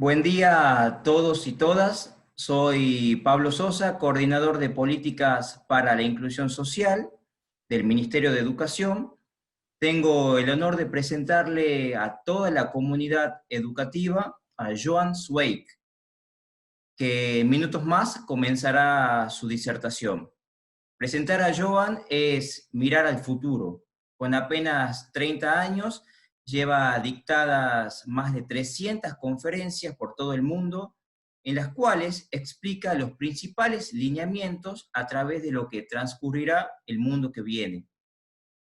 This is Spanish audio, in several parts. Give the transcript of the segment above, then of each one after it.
Buen día a todos y todas. Soy Pablo Sosa, coordinador de políticas para la inclusión social del Ministerio de Educación. Tengo el honor de presentarle a toda la comunidad educativa a Joan Zweig, que en minutos más comenzará su disertación. Presentar a Joan es mirar al futuro. Con apenas 30 años, lleva dictadas más de 300 conferencias por todo el mundo, en las cuales explica los principales lineamientos a través de lo que transcurrirá el mundo que viene.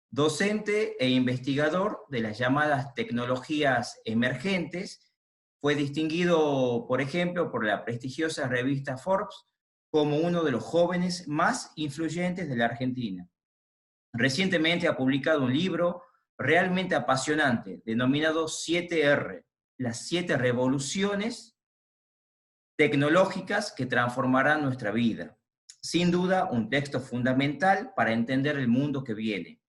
Docente e investigador de las llamadas tecnologías emergentes, fue distinguido, por ejemplo, por la prestigiosa revista Forbes como uno de los jóvenes más influyentes de la Argentina. Recientemente ha publicado un libro realmente apasionante, denominado 7R, las 7 revoluciones tecnológicas que transformarán nuestra vida. Sin duda, un texto fundamental para entender el mundo que viene.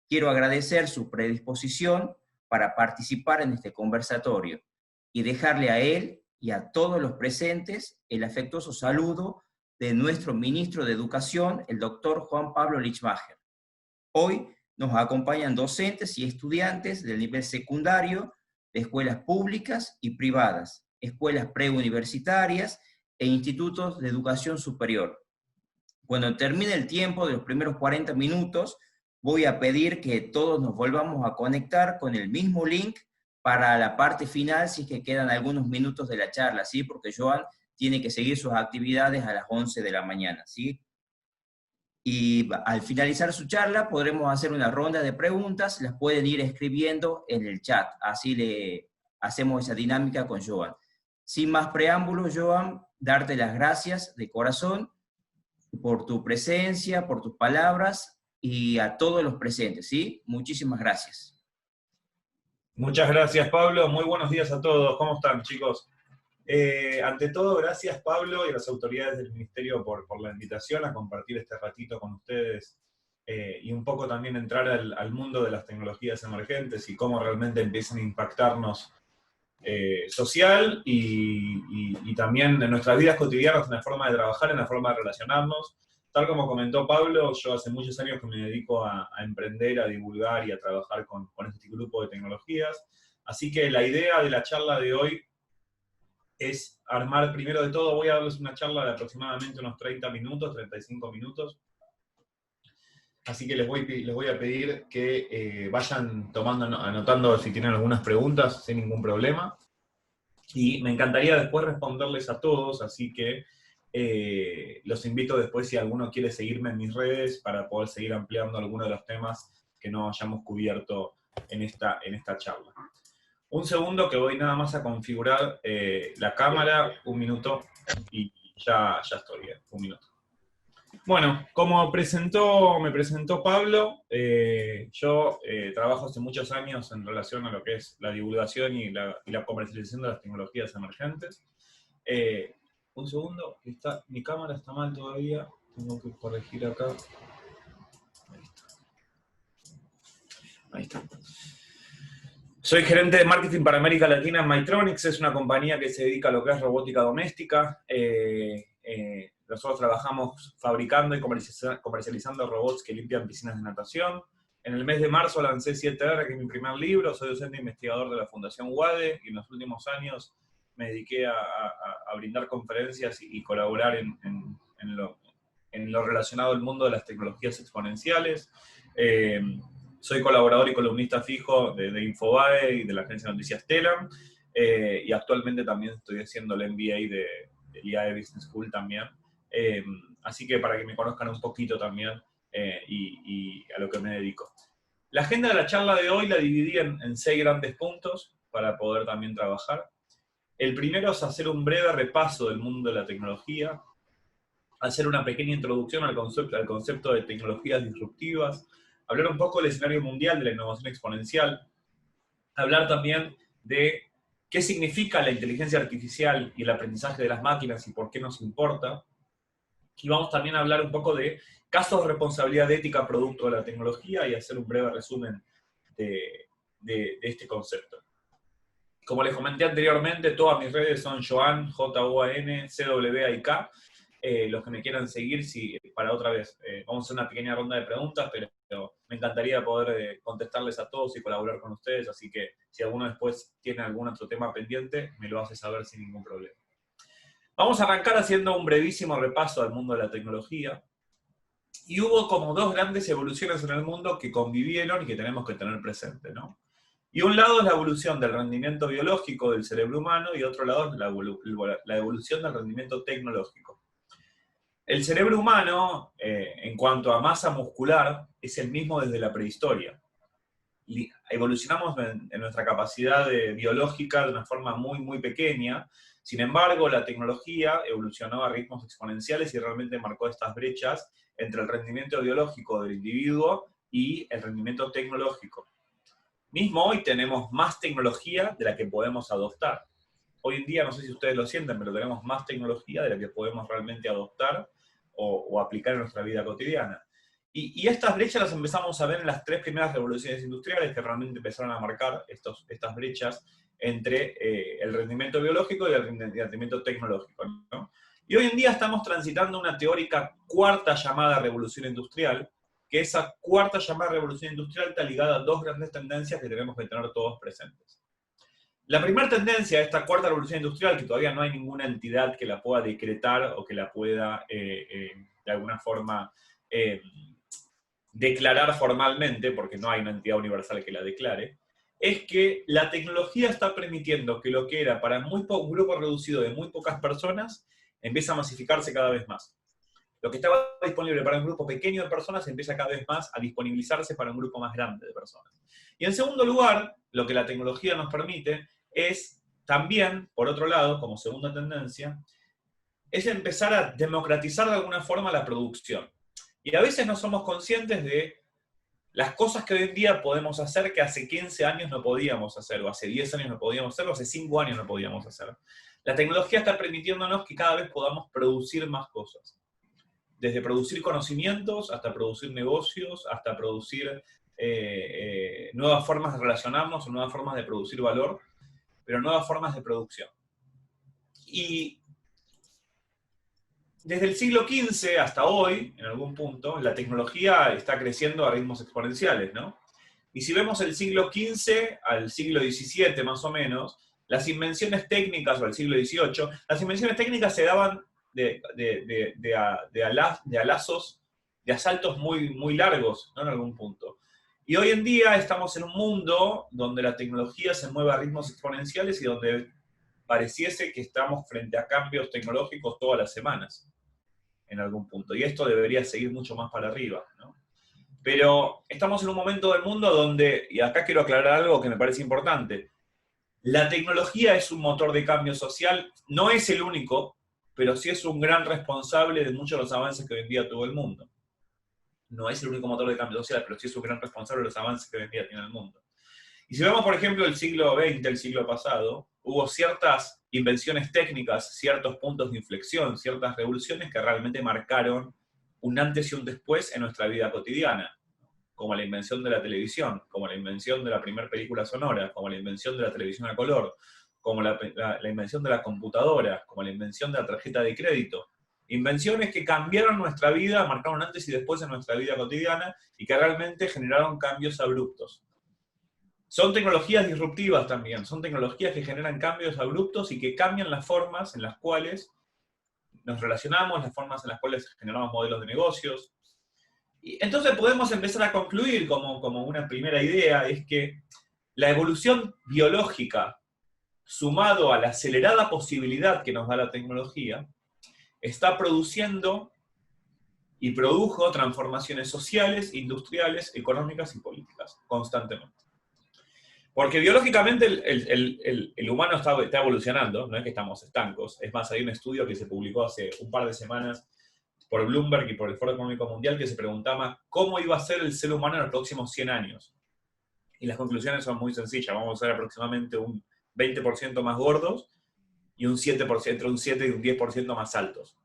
Quiero agradecer su predisposición para participar en este conversatorio y dejarle a él y a todos los presentes el afectuoso saludo de nuestro ministro de Educación, el doctor Juan Pablo Lichbacher. Hoy nos acompañan docentes y estudiantes del nivel secundario de escuelas públicas y privadas, escuelas preuniversitarias e institutos de educación superior. Cuando termine el tiempo de los primeros 40 minutos, voy a pedir que todos nos volvamos a conectar con el mismo link para la parte final, si es que quedan algunos minutos de la charla, ¿sí? Porque Joan tiene que seguir sus actividades a las 11 de la mañana, ¿sí? Y al finalizar su charla podremos hacer una ronda de preguntas, las pueden ir escribiendo en el chat, así le hacemos esa dinámica con Joan. Sin más preámbulos, Joan, darte las gracias de corazón por tu presencia, por tus palabras, y a todos los presentes, ¿sí? Muchísimas gracias. Muchas gracias, Pablo. Muy buenos días a todos. ¿Cómo están, chicos? Ante todo, gracias, Pablo, y a las autoridades del Ministerio por la invitación a compartir este ratito con ustedes y un poco también entrar al mundo de las tecnologías emergentes y cómo realmente empiezan a impactarnos social y también en nuestras vidas cotidianas, en la forma de trabajar, en la forma de relacionarnos. Tal como comentó Pablo, yo hace muchos años que me dedico a emprender, a divulgar y a trabajar con este grupo de tecnologías. Así que la idea de la charla de hoy es armar, primero de todo, voy a darles una charla de aproximadamente unos 30 minutos, 35 minutos. Así que les voy a pedir que vayan anotando si tienen algunas preguntas, sin ningún problema. Y me encantaría después responderles a todos, así que los invito después si alguno quiere seguirme en mis redes para poder seguir ampliando algunos de los temas que no hayamos cubierto en esta charla. Un segundo que voy nada más a configurar la cámara, un minuto, y ya estoy bien, un minuto. Bueno, como me presentó Pablo, yo trabajo hace muchos años en relación a lo que es la divulgación y la comercialización de las tecnologías emergentes. Un segundo, mi cámara está mal todavía, tengo que corregir acá. Ahí está. Soy gerente de marketing para América Latina en Mytronics, es una compañía que se dedica a lo que es robótica doméstica. Nosotros trabajamos fabricando y comercializando robots que limpian piscinas de natación. En el mes de marzo lancé 7R, que es mi primer libro. Soy docente e investigador de la Fundación UADE y en los últimos años me dediqué a brindar conferencias y colaborar en lo relacionado al mundo de las tecnologías exponenciales. Soy colaborador y columnista fijo de Infobae y de la agencia de noticias Telam, y actualmente también estoy haciendo el MBA del IAE Business School también. Así que para que me conozcan un poquito también y a lo que me dedico. La agenda de la charla de hoy la dividí en 6 grandes puntos para poder también trabajar. El primero es hacer un breve repaso del mundo de la tecnología, hacer una pequeña introducción al concepto de tecnologías disruptivas, hablar un poco del escenario mundial de la innovación exponencial, hablar también de qué significa la inteligencia artificial y el aprendizaje de las máquinas y por qué nos importa. Y vamos también a hablar un poco de casos de responsabilidad ética producto de la tecnología y hacer un breve resumen de este concepto. Como les comenté anteriormente, todas mis redes son Joan, Joan, CWAIK. Los que me quieran seguir, si para otra vez, vamos a hacer una pequeña ronda de preguntas, pero me encantaría poder contestarles a todos y colaborar con ustedes, así que si alguno después tiene algún otro tema pendiente, me lo hace saber sin ningún problema. Vamos a arrancar haciendo un brevísimo repaso al mundo de la tecnología. Y hubo como dos grandes evoluciones en el mundo que convivieron y que tenemos que tener presente, ¿no? Y un lado es la evolución del rendimiento biológico del cerebro humano y otro lado es la evolución del rendimiento tecnológico. El cerebro humano, en cuanto a masa muscular, es el mismo desde la prehistoria. Y evolucionamos en nuestra capacidad biológica de una forma muy, muy pequeña. Sin embargo, la tecnología evolucionó a ritmos exponenciales y realmente marcó estas brechas entre el rendimiento biológico del individuo y el rendimiento tecnológico. Mismo hoy tenemos más tecnología de la que podemos adoptar. Hoy en día, no sé si ustedes lo sienten, pero tenemos más tecnología de la que podemos realmente adoptar o aplicar en nuestra vida cotidiana. Y estas brechas las empezamos a ver en las tres primeras revoluciones industriales que realmente empezaron a marcar estas brechas entre el rendimiento biológico y el rendimiento tecnológico, ¿no? Y hoy en día estamos transitando una teórica cuarta llamada revolución industrial, que esa cuarta llamada revolución industrial está ligada a dos grandes tendencias que tenemos que tener todos presentes. La primera tendencia de esta cuarta revolución industrial, que todavía no hay ninguna entidad que la pueda decretar o que la pueda, de alguna forma, declarar formalmente, porque no hay una entidad universal que la declare, es que la tecnología está permitiendo que lo que era para un grupo reducido de muy pocas personas empieza a masificarse cada vez más. Lo que estaba disponible para un grupo pequeño de personas empieza cada vez más a disponibilizarse para un grupo más grande de personas. Y en segundo lugar, lo que la tecnología nos permite es también, por otro lado, como segunda tendencia, es empezar a democratizar de alguna forma la producción. Y a veces no somos conscientes de las cosas que hoy en día podemos hacer que hace 15 años no podíamos hacer, o hace 10 años no podíamos hacer, o hace 5 años no podíamos hacer. La tecnología está permitiéndonos que cada vez podamos producir más cosas. Desde producir conocimientos, hasta producir negocios, hasta producir nuevas formas de relacionarnos, o nuevas formas de producir valor, pero nuevas formas de producción. Y desde el siglo XV hasta hoy, en algún punto, la tecnología está creciendo a ritmos exponenciales, ¿no? Y si vemos el siglo XV al siglo XVII, más o menos, las invenciones técnicas, o al siglo XVIII, las invenciones técnicas se daban de alazos, de asaltos muy, muy largos, ¿no? En algún punto. Y hoy en día estamos en un mundo donde la tecnología se mueve a ritmos exponenciales y donde pareciese que estamos frente a cambios tecnológicos todas las semanas, en algún punto. Y esto debería seguir mucho más para arriba, ¿no? Pero estamos en un momento del mundo donde, y acá quiero aclarar algo que me parece importante, la tecnología es un motor de cambio social, no es el único, pero sí es un gran responsable de muchos de los avances que hoy en día tuvo el mundo. No es el único motor de cambio social, pero sí es un gran responsable de los avances que hoy en día tiene el mundo. Y si vemos, por ejemplo, el siglo XX, el siglo pasado, hubo ciertas invenciones técnicas, ciertos puntos de inflexión, ciertas revoluciones que realmente marcaron un antes y un después en nuestra vida cotidiana, como la invención de la televisión, como la invención de la primera película sonora, como la invención de la televisión a color, como la invención de la computadora, como la invención de la tarjeta de crédito. Invenciones que cambiaron nuestra vida, marcaron antes y después en nuestra vida cotidiana y que realmente generaron cambios abruptos. Son tecnologías disruptivas también, son tecnologías que generan cambios abruptos y que cambian las formas en las cuales nos relacionamos, las formas en las cuales generamos modelos de negocios. Y entonces podemos empezar a concluir como una primera idea, es que la evolución biológica, sumado a la acelerada posibilidad que nos da la tecnología, está produciendo y produjo transformaciones sociales, industriales, económicas y políticas, constantemente. Porque biológicamente el humano está evolucionando, no es que estamos estancos. Es más, hay un estudio que se publicó hace un par de semanas por Bloomberg y por el Foro Económico Mundial que se preguntaba cómo iba a ser el ser humano en los próximos 100 años. Y las conclusiones son muy sencillas. Vamos a ser aproximadamente un 20% más gordos y un 7%, entre un 7 y un 10% más altos.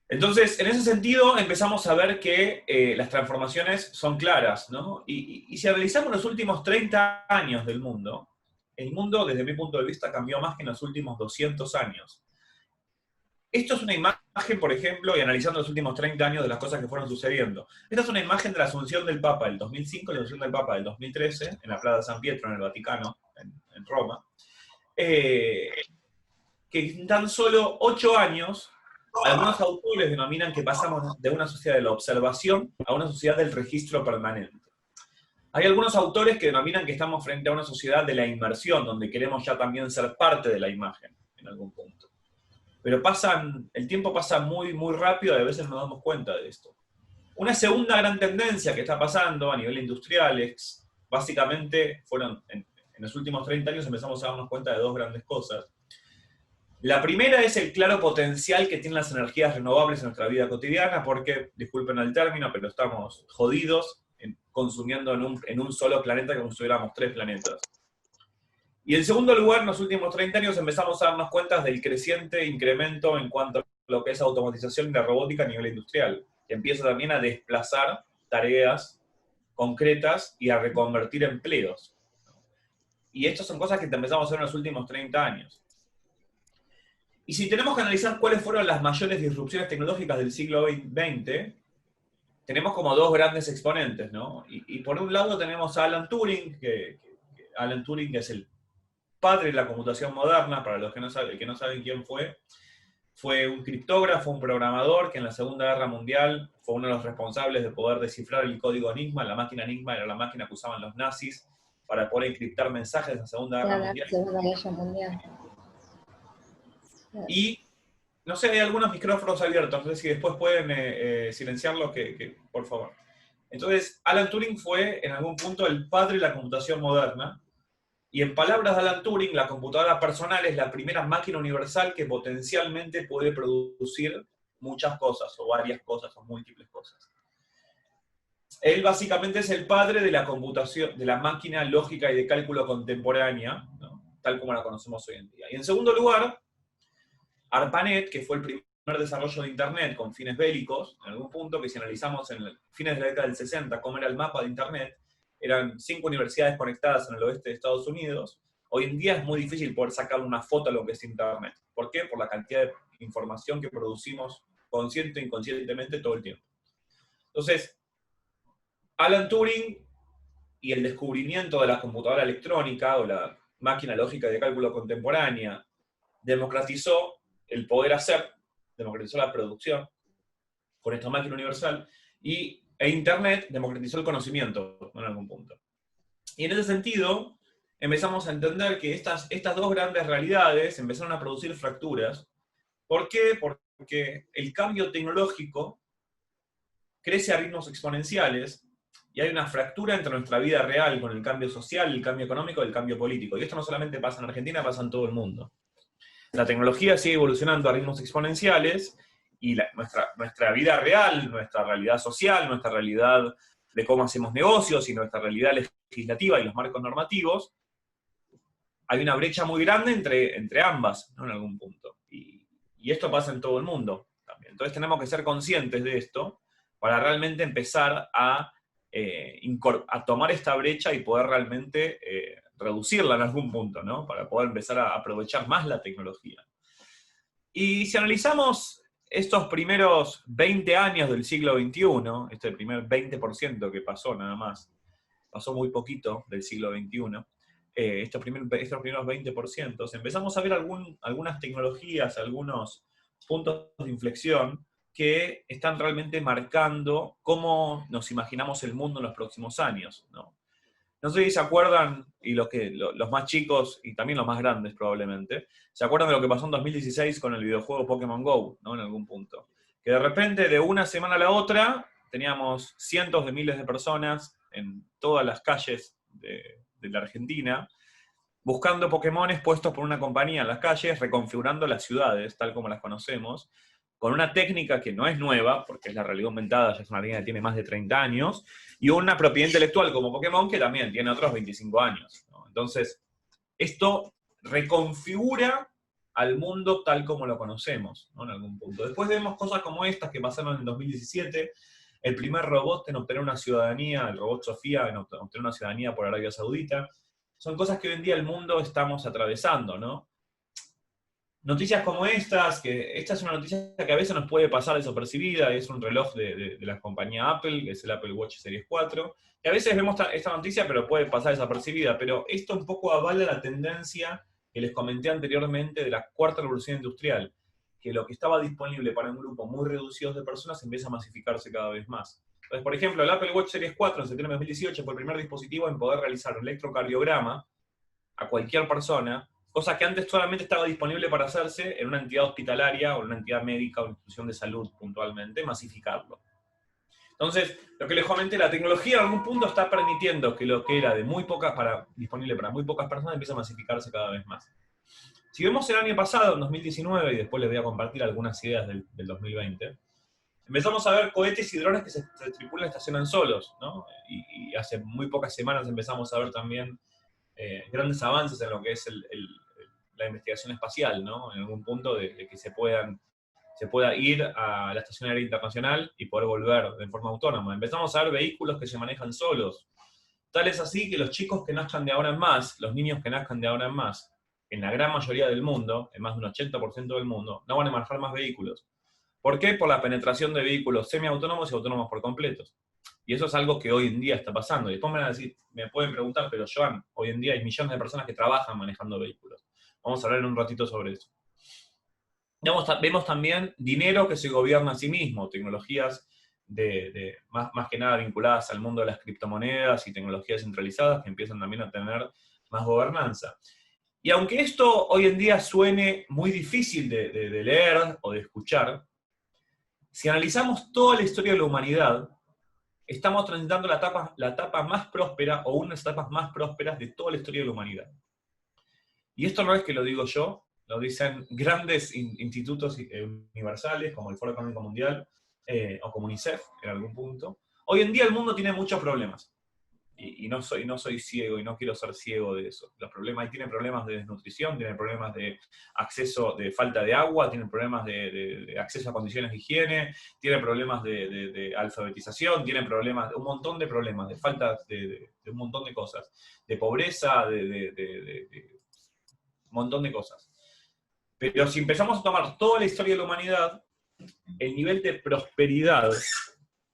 Entonces, en ese sentido, empezamos a ver que las transformaciones son claras, ¿no? Y si analizamos los últimos 30 años del mundo, el mundo, desde mi punto de vista, cambió más que en los últimos 200 años. Esto es una imagen, por ejemplo, y analizando los últimos 30 años de las cosas que fueron sucediendo. Esta es una imagen de la asunción del Papa del 2005 y la asunción del Papa del 2013, en la Plaza de San Pietro, en el Vaticano, en Roma, que en tan solo 8 años, algunos autores denominan que pasamos de una sociedad de la observación a una sociedad del registro permanente. Hay algunos autores que denominan que estamos frente a una sociedad de la inmersión, donde queremos ya también ser parte de la imagen, en algún punto. Pero el tiempo pasa muy, muy rápido y a veces no nos damos cuenta de esto. Una segunda gran tendencia que está pasando a nivel industrial es, básicamente, en los últimos 30 años empezamos a darnos cuenta de dos grandes cosas. La primera es el claro potencial que tienen las energías renovables en nuestra vida cotidiana, porque, disculpen el término, pero estamos jodidos consumiendo en un solo planeta como si tuviéramos 3 planetas. Y en segundo lugar, en los últimos 30 años empezamos a darnos cuenta del creciente incremento en cuanto a lo que es automatización y la robótica a nivel industrial, que empieza también a desplazar tareas concretas y a reconvertir empleos. Y estas son cosas que empezamos a hacer en los últimos 30 años. Y si tenemos que analizar cuáles fueron las mayores disrupciones tecnológicas del siglo XX, tenemos como dos grandes exponentes, ¿no? Y por un lado tenemos a Alan Turing, Alan Turing es el padre de la computación moderna. Para los que no saben quién fue un criptógrafo, un programador que en la Segunda Guerra Mundial fue uno de los responsables de poder descifrar el código Enigma. La máquina Enigma era la máquina que usaban los nazis para poder encriptar mensajes de la Segunda Guerra Mundial. Y, no sé, hay algunos micrófonos abiertos, no sé si después pueden silenciarlos, por favor. Entonces, Alan Turing fue, en algún punto, el padre de la computación moderna. Y en palabras de Alan Turing, la computadora personal es la primera máquina universal que potencialmente puede producir muchas cosas, o varias cosas, o múltiples cosas. Él básicamente es el padre de la computación, de la máquina lógica y de cálculo contemporánea, ¿no? Tal como la conocemos hoy en día. Y en segundo lugar, ARPANET, que fue el primer desarrollo de Internet con fines bélicos, en algún punto, que si analizamos en fines de la década del 60, cómo era el mapa de Internet, eran 5 universidades conectadas en el oeste de Estados Unidos. Hoy en día es muy difícil poder sacar una foto a lo que es Internet. ¿Por qué? Por la cantidad de información que producimos consciente e inconscientemente todo el tiempo. Entonces, Alan Turing y el descubrimiento de la computadora electrónica o la máquina lógica de cálculo contemporánea democratizó el poder hacer, democratizó la producción con esta máquina universal, e Internet democratizó el conocimiento en algún punto. Y en ese sentido, empezamos a entender que estas dos grandes realidades empezaron a producir fracturas. ¿Por qué? Porque el cambio tecnológico crece a ritmos exponenciales y hay una fractura entre nuestra vida real con el cambio social, el cambio económico y el cambio político. Y esto no solamente pasa en Argentina, pasa en todo el mundo. La tecnología sigue evolucionando a ritmos exponenciales y nuestra vida real, nuestra realidad social, nuestra realidad de cómo hacemos negocios y nuestra realidad legislativa y los marcos normativos, hay una brecha muy grande entre ambas, ¿no? En algún punto. Y esto pasa en todo el mundo también. Entonces tenemos que ser conscientes de esto para realmente empezar a tomar esta brecha y poder realmente reducirla en algún punto, ¿no? Para poder empezar a aprovechar más la tecnología. Y si analizamos estos primeros 20 años del siglo XXI, este primer 20% que pasó nada más, pasó muy poquito del siglo XXI, estos primeros 20%, empezamos a ver algunas tecnologías, algunos puntos de inflexión que están realmente marcando cómo nos imaginamos el mundo en los próximos años, ¿no? No sé si se acuerdan, y los más chicos, y también los más grandes probablemente, se acuerdan de lo que pasó en 2016 con el videojuego Pokémon GO, ¿no? En algún punto. Que de repente, de una semana a la otra, teníamos cientos de miles de personas en todas las calles de la Argentina, buscando Pokémones puestos por una compañía en las calles, reconfigurando las ciudades, tal como las conocemos, con una técnica que no es nueva, porque es la realidad aumentada, ya es una línea que tiene más de 30 años, y una propiedad intelectual como Pokémon que también tiene otros 25 años, ¿no? Entonces, esto reconfigura al mundo tal como lo conocemos, ¿no? En algún punto. Después vemos cosas como estas que pasaron en el 2017, el primer robot en obtener una ciudadanía, el robot Sofía en obtener una ciudadanía por Arabia Saudita. Son cosas que hoy en día el mundo estamos atravesando, ¿no? Noticias como estas, que esta es una noticia que a veces nos puede pasar desapercibida, es un reloj de la compañía Apple, que es el Apple Watch Series 4, que a veces vemos esta noticia pero puede pasar desapercibida, pero esto un poco avala la tendencia que les comenté anteriormente de la cuarta revolución industrial, que lo que estaba disponible para un grupo muy reducido de personas empieza a masificarse cada vez más. Entonces, por ejemplo, el Apple Watch Series 4 en septiembre de 2018 fue el primer dispositivo en poder realizar un electrocardiograma a cualquier persona, cosa que antes solamente estaba disponible para hacerse en una entidad hospitalaria o en una entidad médica o institución de salud puntualmente, masificarlo. Entonces, lo que les comenté, la tecnología en algún punto está permitiendo que lo que era de muy pocas disponible para muy pocas personas empiece a masificarse cada vez más. Si vemos el año pasado, en 2019, y después les voy a compartir algunas ideas del 2020, empezamos a ver cohetes y drones que se tripulan y estacionan solos, ¿no? Y hace muy pocas semanas empezamos a ver también grandes avances en lo que es la investigación espacial, ¿no? En algún punto de que se pueda ir a la Estación Aérea Internacional y poder volver de forma autónoma. Empezamos a ver vehículos que se manejan solos. Tal es así que los chicos que nazcan de ahora en más, los niños que nazcan de ahora en más, en la gran mayoría del mundo, en más de un 80% del mundo, no van a manejar más vehículos. ¿Por qué? Por la penetración de vehículos semiautónomos y autónomos por completos. Y eso es algo que hoy en día está pasando. Y después me van a decir, me pueden preguntar, pero Joan, hoy en día hay millones de personas que trabajan manejando vehículos. Vamos a hablar en un ratito sobre eso. Vemos también dinero que se gobierna a sí mismo, tecnologías más que nada vinculadas al mundo de las criptomonedas y tecnologías centralizadas que empiezan también a tener más gobernanza. Y aunque esto hoy en día suene muy difícil de leer o de escuchar, si analizamos toda la historia de la humanidad, estamos transitando la etapa más próspera o unas etapas más prósperas de toda la historia de la humanidad. Y esto no es que lo digo yo, lo dicen grandes institutos universales como el Foro Económico Mundial o como UNICEF en algún punto. Hoy en día el mundo tiene muchos problemas. Y no soy ciego y no quiero ser ciego de eso. Tienen problemas de desnutrición, tienen problemas de acceso, de falta de agua, tienen problemas de acceso a condiciones de higiene, tienen problemas de alfabetización, tienen problemas, un montón de problemas, de falta de un montón de cosas, de pobreza, un montón de cosas. Pero si empezamos a tomar toda la historia de la humanidad, el nivel de prosperidad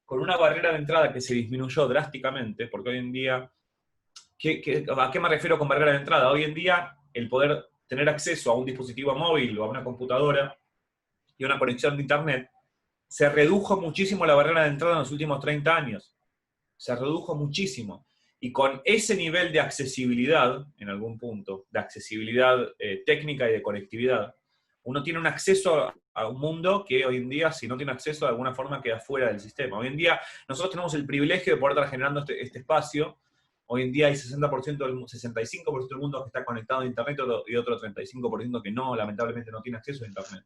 con una barrera de entrada que se disminuyó drásticamente, porque hoy en día, ¿a qué me refiero con barrera de entrada? Hoy en día, el poder tener acceso a un dispositivo móvil o a una computadora y a una conexión de Internet, se redujo muchísimo la barrera de entrada en los últimos 30 años. Se redujo muchísimo. Y con ese nivel de accesibilidad, en algún punto, de accesibilidad técnica y de conectividad, uno tiene un acceso a un mundo que hoy en día, si no tiene acceso, de alguna forma queda fuera del sistema. Hoy en día, nosotros tenemos el privilegio de poder estar generando este espacio. Hoy en día hay 65% del mundo que está conectado a Internet y otro 35% que no, lamentablemente no tiene acceso a Internet.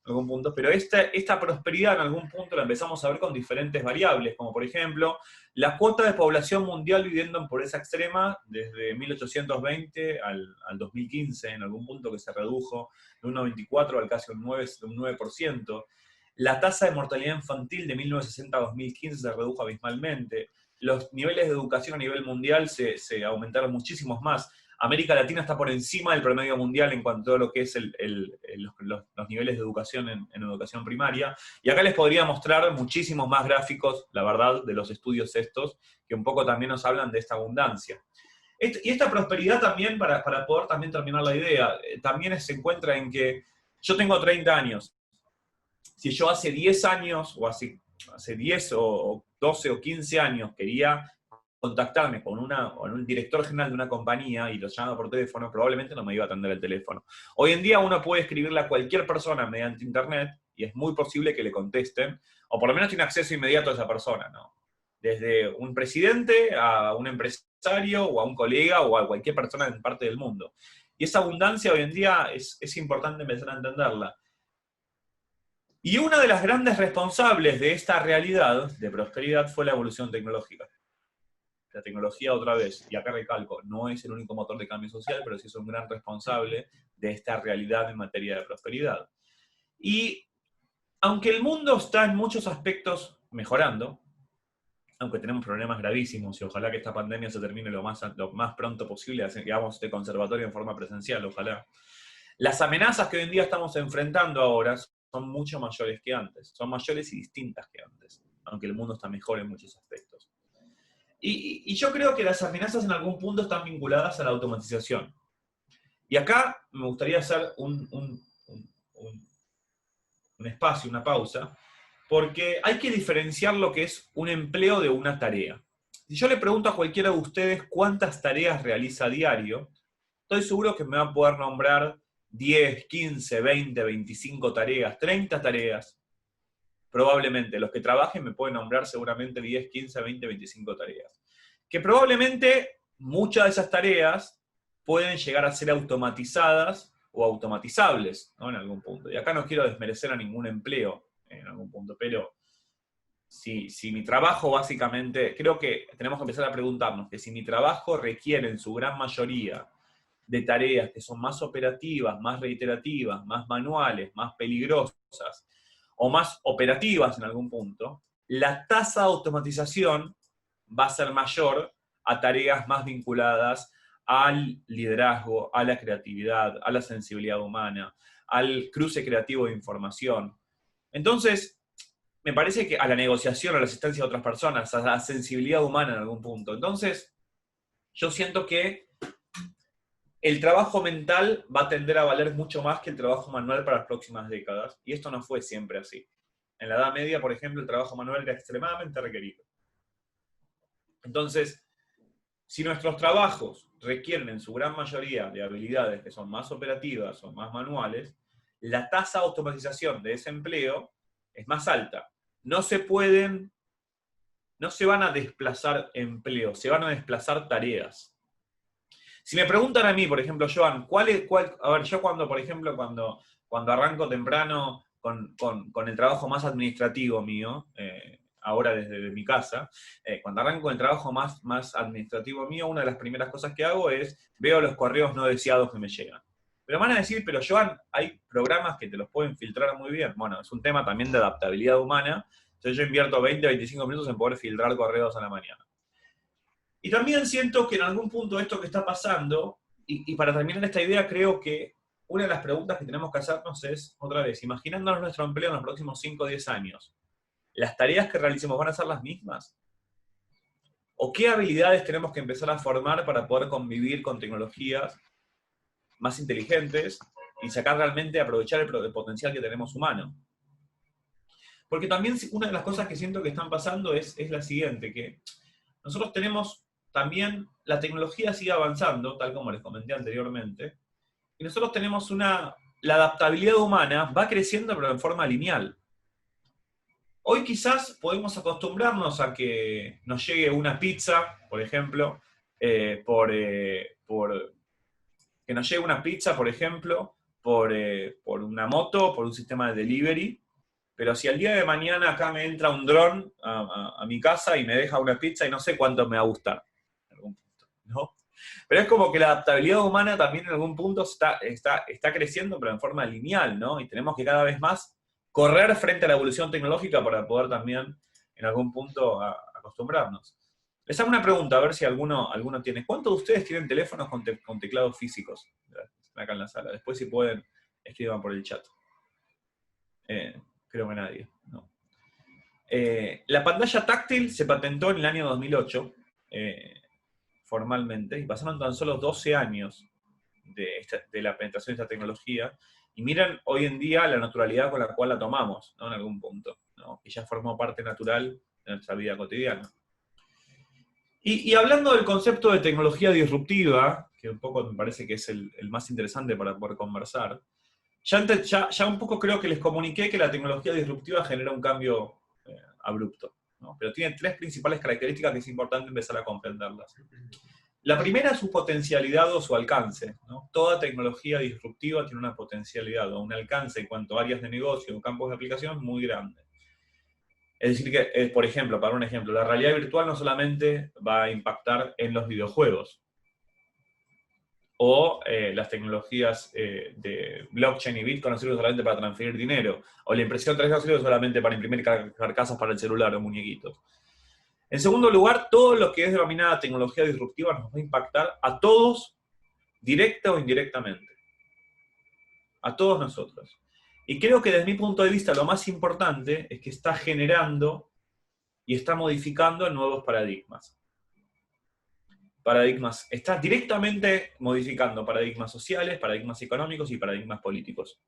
En algún punto, pero esta prosperidad en algún punto la empezamos a ver con diferentes variables, como por ejemplo, la cuota de población mundial viviendo en pobreza extrema desde 1820 al 2015, en algún punto que se redujo de un 94 al casi un 9%. La tasa de mortalidad infantil de 1960 a 2015 se redujo abismalmente. Los niveles de educación a nivel mundial se aumentaron muchísimos más. América Latina está por encima del promedio mundial en cuanto a lo que es los niveles de educación en educación primaria. Y acá les podría mostrar muchísimos más gráficos, la verdad, de los estudios estos, que un poco también nos hablan de esta abundancia. Y esta prosperidad también, para poder también terminar la idea, también se encuentra en que yo tengo 30 años. Si yo hace 10 años, o hace 10 o 12 o 15 años quería contactarme con un director general de una compañía y lo llamaba por teléfono, probablemente no me iba a atender el teléfono. Hoy en día uno puede escribirle a cualquier persona mediante internet y es muy posible que le contesten, o por lo menos tiene acceso inmediato a esa persona, ¿no? Desde un presidente a un empresario o a un colega o a cualquier persona en parte del mundo. Y esa abundancia hoy en día es importante empezar a entenderla. Y una de las grandes responsables de esta realidad de prosperidad fue la evolución tecnológica. La tecnología, otra vez, y acá recalco, no es el único motor de cambio social, pero sí es un gran responsable de esta realidad en materia de prosperidad. Y aunque el mundo está en muchos aspectos mejorando, aunque tenemos problemas gravísimos, y ojalá que esta pandemia se termine lo más pronto posible, hagamos este conservatorio en forma presencial, ojalá. Las amenazas que hoy en día estamos enfrentando ahora son mucho mayores que antes, son mayores y distintas que antes, aunque el mundo está mejor en muchos aspectos. Y yo creo que las amenazas en algún punto están vinculadas a la automatización. Y acá me gustaría hacer un espacio, una pausa, porque hay que diferenciar lo que es un empleo de una tarea. Si yo le pregunto a cualquiera de ustedes cuántas tareas realiza a diario, estoy seguro que me va a poder nombrar 10, 15, 20, 25 tareas, 30 tareas. Probablemente los que trabajen me pueden nombrar seguramente 10, 15, 20, 25 tareas. Que probablemente muchas de esas tareas pueden llegar a ser automatizadas o automatizables, ¿no? En algún punto. Y acá no quiero desmerecer a ningún empleo en algún punto, pero si mi trabajo básicamente, creo que tenemos que empezar a preguntarnos que si mi trabajo requiere en su gran mayoría de tareas que son más operativas, más reiterativas, más manuales, más peligrosas, o más operativas en algún punto, la tasa de automatización va a ser mayor a tareas más vinculadas al liderazgo, a la creatividad, a la sensibilidad humana, al cruce creativo de información. Entonces, me parece que a la negociación, a la asistencia de otras personas, a la sensibilidad humana en algún punto. Entonces, yo siento que el trabajo mental va a tender a valer mucho más que el trabajo manual para las próximas décadas, y esto no fue siempre así. En la Edad Media, por ejemplo, el trabajo manual era extremadamente requerido. Entonces, si nuestros trabajos requieren en su gran mayoría de habilidades que son más operativas o más manuales, la tasa de automatización de ese empleo es más alta. No se van a desplazar empleos, se van a desplazar tareas. Si me preguntan a mí, por ejemplo, Joan, a ver, yo cuando arranco temprano con el trabajo más administrativo mío, ahora desde mi casa, cuando arranco con el trabajo más administrativo mío, una de las primeras cosas que hago es, veo los correos no deseados que me llegan. Pero van a decir, pero Joan, hay programas que te los pueden filtrar muy bien. Bueno, es un tema también de adaptabilidad humana, entonces yo invierto 20, 25 minutos en poder filtrar correos a la mañana. Y también siento que en algún punto esto que está pasando, y para terminar esta idea, creo que una de las preguntas que tenemos que hacernos es, otra vez, imaginándonos nuestro empleo en los próximos 5 o 10 años, ¿las tareas que realicemos van a ser las mismas? ¿O qué habilidades tenemos que empezar a formar para poder convivir con tecnologías más inteligentes y sacar realmente, aprovechar el potencial que tenemos humano? Porque también una de las cosas que siento que están pasando es la siguiente, que nosotros tenemos también, la tecnología sigue avanzando, tal como les comenté anteriormente, y nosotros tenemos la adaptabilidad humana va creciendo pero en forma lineal. Hoy quizás podemos acostumbrarnos a que nos llegue una pizza, por ejemplo, que nos llegue una pizza, por ejemplo, por una moto, por un sistema de delivery, pero si al día de mañana acá me entra un dron a mi casa y me deja una pizza y no sé cuánto me va a gustar, en algún punto, ¿no? Pero es como que la adaptabilidad humana también en algún punto está creciendo, pero en forma lineal, ¿no? Y tenemos que cada vez más correr frente a la evolución tecnológica para poder también en algún punto acostumbrarnos. Les hago una pregunta, a ver si alguno tiene. ¿Cuántos de ustedes tienen teléfonos con teclados físicos acá en la sala? Después si pueden, escriban por el chat. Creo que nadie, no. La pantalla táctil se patentó en el año 2008, formalmente, y pasaron tan solo 12 años de la penetración de esta tecnología, y miren hoy en día la naturalidad con la cual la tomamos, ¿no? En algún punto, ¿no? Que ya formó parte natural de nuestra vida cotidiana. Y hablando del concepto de tecnología disruptiva, que un poco me parece que es el más interesante para poder conversar, ya un poco creo que les comuniqué que la tecnología disruptiva genera un cambio abrupto, ¿no? Pero tiene 3 principales características que es importante empezar a comprenderlas. La primera es su potencialidad o su alcance, ¿no? Toda tecnología disruptiva tiene una potencialidad o un alcance en cuanto a áreas de negocio o campos de aplicación muy grande. Es decir que, por ejemplo, para un ejemplo, la realidad virtual no solamente va a impactar en los videojuegos. o las tecnologías de blockchain y Bitcoin no sirven solamente para transferir dinero, o la impresión 3D no sirve solamente para imprimir carcasas para el celular o muñequitos. En segundo lugar, todo lo que es denominada tecnología disruptiva nos va a impactar a todos, directa o indirectamente. A todos nosotros. Y creo que desde mi punto de vista lo más importante es que está generando y está modificando nuevos paradigmas. Está directamente modificando paradigmas sociales, paradigmas económicos y paradigmas políticos.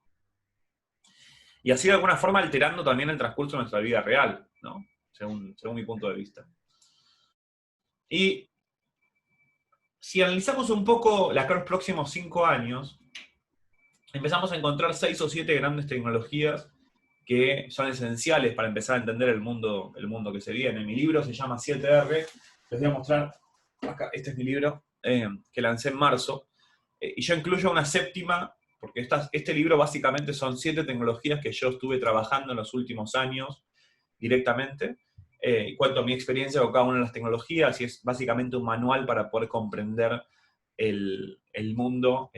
Y así de alguna forma alterando también el transcurso de nuestra vida real, ¿no? Según mi punto de vista. Y si analizamos un poco los próximos 5 años, empezamos a encontrar 6 o 7 grandes tecnologías que son esenciales para empezar a entender el mundo que se viene. Mi libro se llama 7R, les voy a mostrar, acá, este es mi libro, que lancé en marzo, y yo incluyo una séptima, porque este libro básicamente son 7 tecnologías que yo estuve trabajando en los últimos años directamente, y cuento mi experiencia con cada una de las tecnologías, y es básicamente un manual para poder comprender el mundo,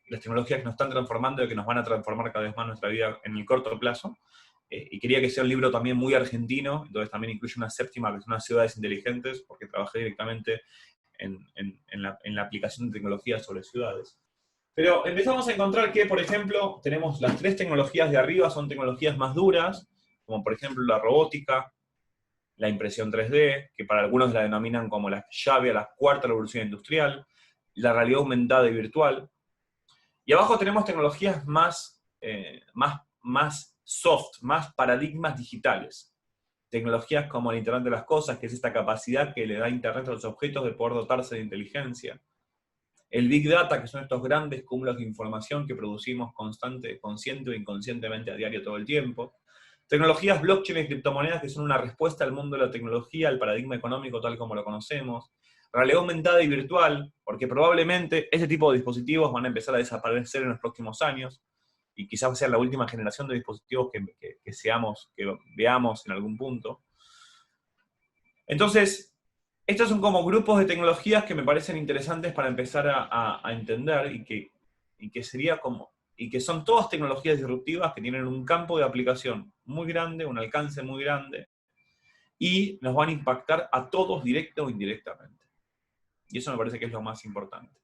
las tecnologías que nos están transformando y que nos van a transformar cada vez más nuestra vida en el corto plazo. Y quería que sea un libro también muy argentino, entonces también incluye una séptima, que son unas ciudades inteligentes, porque trabajé directamente en la aplicación de tecnologías sobre ciudades. Pero empezamos a encontrar que, por ejemplo, tenemos las 3 tecnologías de arriba, son tecnologías más duras, como por ejemplo la robótica, la impresión 3D, que para algunos la denominan como la llave a la 4ª revolución industrial, la realidad aumentada y virtual. Y abajo tenemos tecnologías más soft, más paradigmas digitales. Tecnologías como el Internet de las Cosas, que es esta capacidad que le da Internet a los objetos de poder dotarse de inteligencia. El Big Data, que son estos grandes cúmulos de información que producimos consciente o inconscientemente a diario todo el tiempo. Tecnologías blockchain y criptomonedas, que son una respuesta al mundo de la tecnología, al paradigma económico tal como lo conocemos. Realidad aumentada y virtual, porque probablemente ese tipo de dispositivos van a empezar a desaparecer en los próximos años, y quizás sea la última generación de dispositivos que veamos en algún punto. Entonces, estos son como grupos de tecnologías que me parecen interesantes para empezar a entender y que son todas tecnologías disruptivas que tienen un campo de aplicación muy grande, un alcance muy grande, y nos van a impactar a todos directa o indirectamente. Y eso me parece que es lo más importante.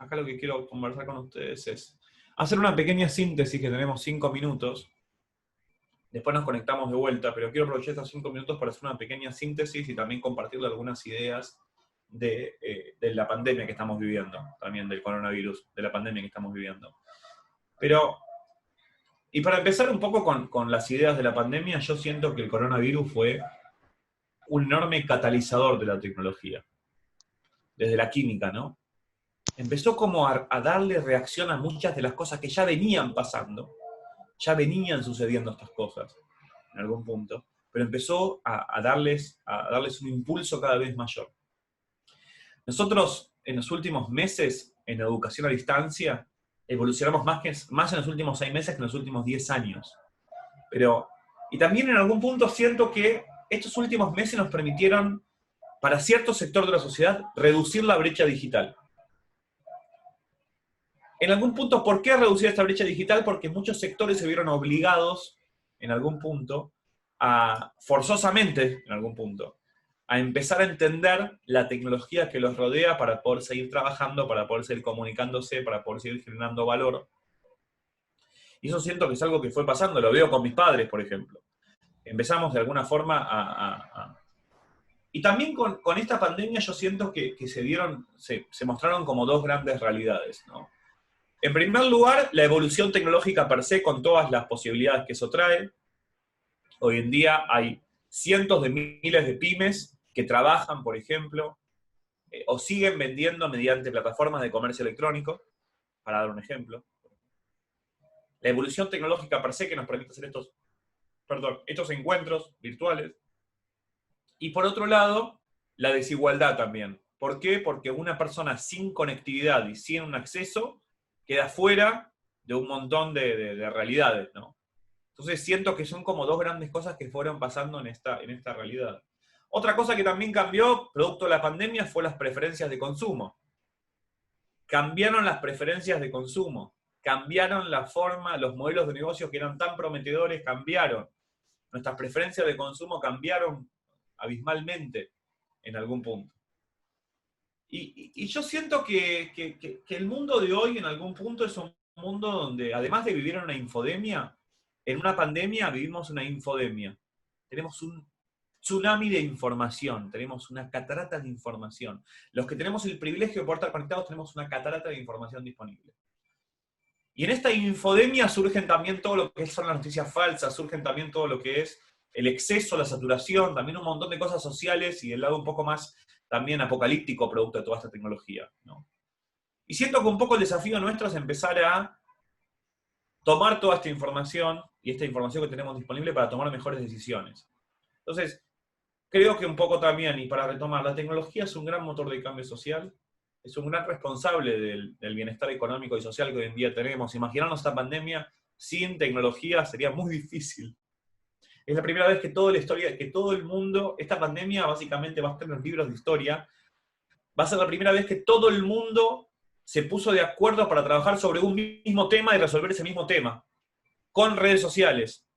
Acá lo que quiero conversar con ustedes es hacer una pequeña síntesis, que tenemos 5 minutos. Después nos conectamos de vuelta, pero quiero aprovechar estos 5 minutos para hacer una pequeña síntesis y también compartirle algunas ideas de la pandemia que estamos viviendo, también del coronavirus, de la pandemia que estamos viviendo. Y para empezar un poco con las ideas de la pandemia, yo siento que el coronavirus fue un enorme catalizador de la tecnología, desde la química, ¿no? Empezó como a darle reacción a muchas de las cosas que ya venían pasando, ya venían sucediendo estas cosas, en algún punto, pero empezó a darles un impulso cada vez mayor. Nosotros, en los últimos meses, en educación a distancia, evolucionamos más en los últimos 6 meses que en los últimos 10 años. Y también en algún punto siento que estos últimos meses nos permitieron, para cierto sector de la sociedad, reducir la brecha digital. En algún punto, ¿por qué reducir esta brecha digital? Porque muchos sectores se vieron obligados, en algún punto, forzosamente, en algún punto, a empezar a entender la tecnología que los rodea para poder seguir trabajando, para poder seguir comunicándose, para poder seguir generando valor. Y eso siento que es algo que fue pasando, lo veo con mis padres, por ejemplo. Empezamos de alguna forma Y también con esta pandemia yo siento que se mostraron como 2 grandes realidades, ¿no? En primer lugar, la evolución tecnológica per se, con todas las posibilidades que eso trae. Hoy en día hay cientos de miles de pymes que trabajan, por ejemplo, o siguen vendiendo mediante plataformas de comercio electrónico, para dar un ejemplo. La evolución tecnológica per se que nos permite hacer estos encuentros virtuales. Y por otro lado, la desigualdad también. ¿Por qué? Porque una persona sin conectividad y sin un acceso queda fuera de un montón de realidades, ¿no? Entonces siento que son como 2 grandes cosas que fueron pasando en esta realidad. Otra cosa que también cambió, producto de la pandemia, fue las preferencias de consumo. Cambiaron las preferencias de consumo, cambiaron la forma, los modelos de negocio que eran tan prometedores cambiaron. Nuestras preferencias de consumo cambiaron abismalmente en algún punto. Y yo siento que el mundo de hoy en algún punto es un mundo donde, además de vivir en una infodemia, en una pandemia vivimos una infodemia. Tenemos un tsunami de información, tenemos una catarata de información. Los que tenemos el privilegio de poder estar conectados tenemos una catarata de información disponible. Y en esta infodemia surgen también todo lo que son las noticias falsas, surgen también todo lo que es el exceso, la saturación, también un montón de cosas sociales y el lado un poco más también apocalíptico producto de toda esta tecnología, ¿no? Y siento que un poco el desafío nuestro es empezar a tomar toda esta información y esta información que tenemos disponible para tomar mejores decisiones. Entonces, creo que un poco también, y para retomar, la tecnología es un gran motor de cambio social, es un gran responsable del bienestar económico y social que hoy en día tenemos. Imaginarnos esta pandemia sin tecnología sería muy difícil. Es la primera vez que toda la historia, que todo el mundo, esta pandemia básicamente va a estar en los libros de historia, va a ser la primera vez que todo el mundo se puso de acuerdo para trabajar sobre un mismo tema y resolver ese mismo tema, con redes sociales,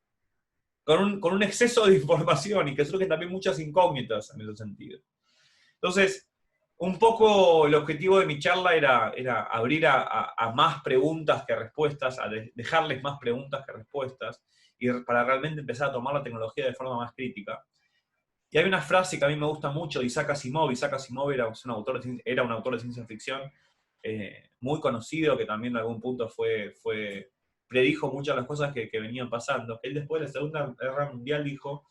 con un exceso de información y que surgen también muchas incógnitas en ese sentido. Entonces, un poco el objetivo de mi charla era abrir a más preguntas que respuestas, a dejarles más preguntas que respuestas, y para realmente empezar a tomar la tecnología de forma más crítica. Y hay una frase que a mí me gusta mucho de Isaac Asimov. Isaac Asimov era un autor de ciencia ficción muy conocido, que también en algún punto predijo muchas de las cosas que venían pasando. Él después de la Segunda Guerra Mundial dijo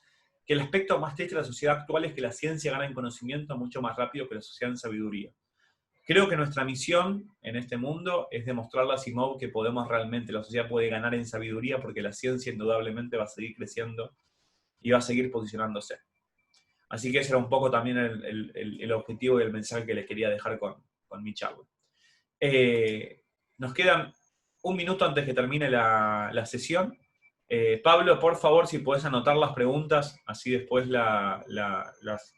que el aspecto más triste de la sociedad actual es que la ciencia gana en conocimiento mucho más rápido que la sociedad en sabiduría. Creo que nuestra misión en este mundo es demostrarle a Asimov que podemos realmente, la sociedad puede ganar en sabiduría porque la ciencia indudablemente va a seguir creciendo y va a seguir posicionándose. Así que ese era un poco también el objetivo y el mensaje que les quería dejar con mi charla. Nos quedan un minuto antes que termine la sesión. Pablo, por favor, si podés anotar las preguntas, así después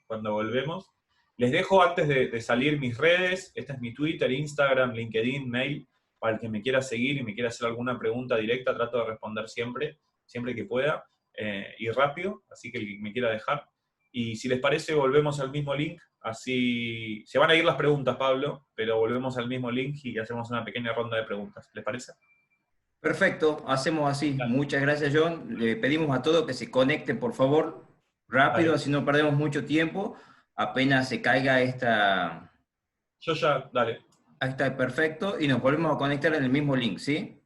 cuando volvemos. Les dejo antes de salir mis redes. Esta es mi Twitter, Instagram, LinkedIn, mail, para el que me quiera seguir y me quiera hacer alguna pregunta directa, trato de responder siempre que pueda, y rápido, así que el que me quiera dejar. Y si les parece, volvemos al mismo link, así se van a ir las preguntas, Pablo, pero volvemos al mismo link y hacemos una pequeña ronda de preguntas. ¿Les parece? Perfecto, hacemos así. Muchas gracias, John. Le pedimos a todos que se conecten, por favor, rápido, así no perdemos mucho tiempo. Apenas se caiga esta... Yo ya, dale. Ahí está, perfecto. Y nos volvemos a conectar en el mismo link, ¿sí?